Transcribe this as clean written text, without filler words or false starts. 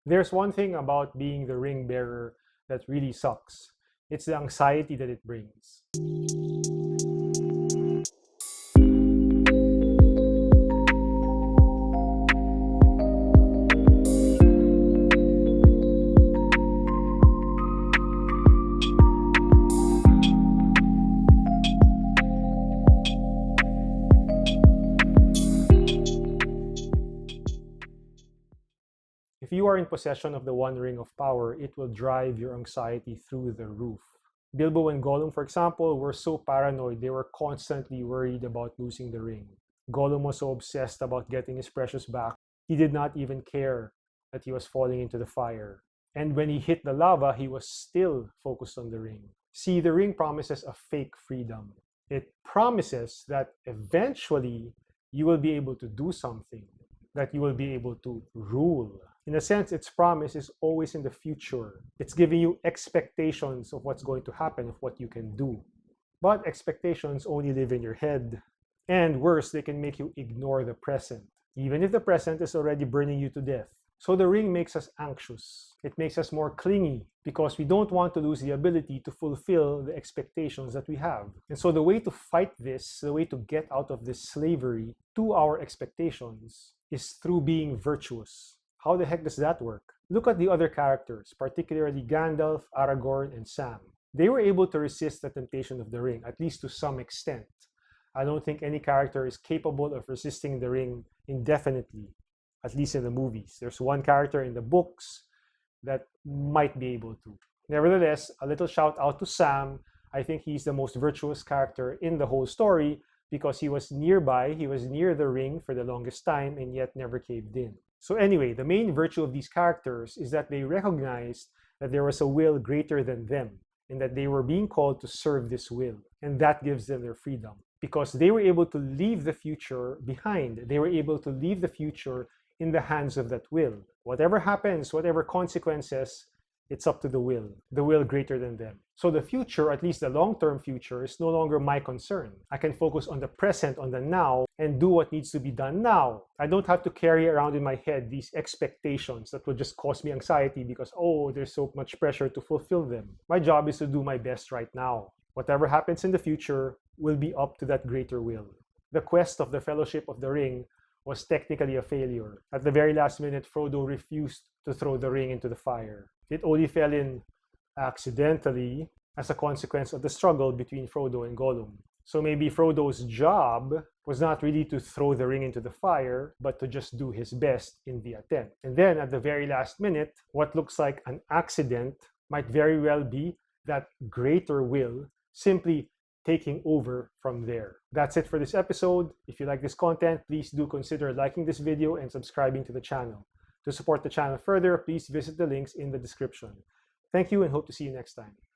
There's one thing about being the ring bearer that really sucks. It's the anxiety that it brings. If you are in possession of the One Ring of Power, it will drive your anxiety through the roof. Bilbo and Gollum, for example, were so paranoid they were constantly worried about losing the ring. Gollum was so obsessed about getting his precious back, he did not even care that he was falling into the fire. And when he hit the lava, he was still focused on the ring. See, the ring promises a fake freedom. It promises that eventually you will be able to do something, that you will be able to rule. In a sense, its promise is always in the future. It's giving you expectations of what's going to happen, of what you can do. But expectations only live in your head. And worse, they can make you ignore the present, even if the present is already burning you to death. So the ring makes us anxious. It makes us more clingy because we don't want to lose the ability to fulfill the expectations that we have. And so the way to fight this, the way to get out of this slavery to our expectations is through being virtuous. How the heck does that work? Look at the other characters, particularly Gandalf, Aragorn, and Sam. They were able to resist the temptation of the ring, at least to some extent. I don't think any character is capable of resisting the ring indefinitely, at least in the movies. There's one character in the books that might be able to. Nevertheless, a little shout out to Sam. I think he's the most virtuous character in the whole story because he was nearby, he was near the ring for the longest time and yet never caved in. So anyway, the main virtue of these characters is that they recognized that there was a will greater than them and that they were being called to serve this will. And that gives them their freedom because they were able to leave the future behind. They were able to leave the future in the hands of that will. Whatever happens, whatever consequences, it's up to the will greater than them. So the future, at least the long-term future, is no longer my concern. I can focus on the present, on the now, and do what needs to be done now. I don't have to carry around in my head these expectations that will just cause me anxiety because, oh, there's so much pressure to fulfill them. My job is to do my best right now. Whatever happens in the future will be up to that greater will. The quest of the Fellowship of the Ring was technically a failure. At the very last minute, Frodo refused to throw the ring into the fire. It only fell in accidentally as a consequence of the struggle between Frodo and Gollum. So maybe Frodo's job was not really to throw the ring into the fire, but to just do his best in the attempt. And then at the very last minute, what looks like an accident might very well be that greater will simply taking over from there. That's it for this episode. If you like this content, please do consider liking this video and subscribing to the channel. To support the channel further, please visit the links in the description. Thank you and hope to see you next time.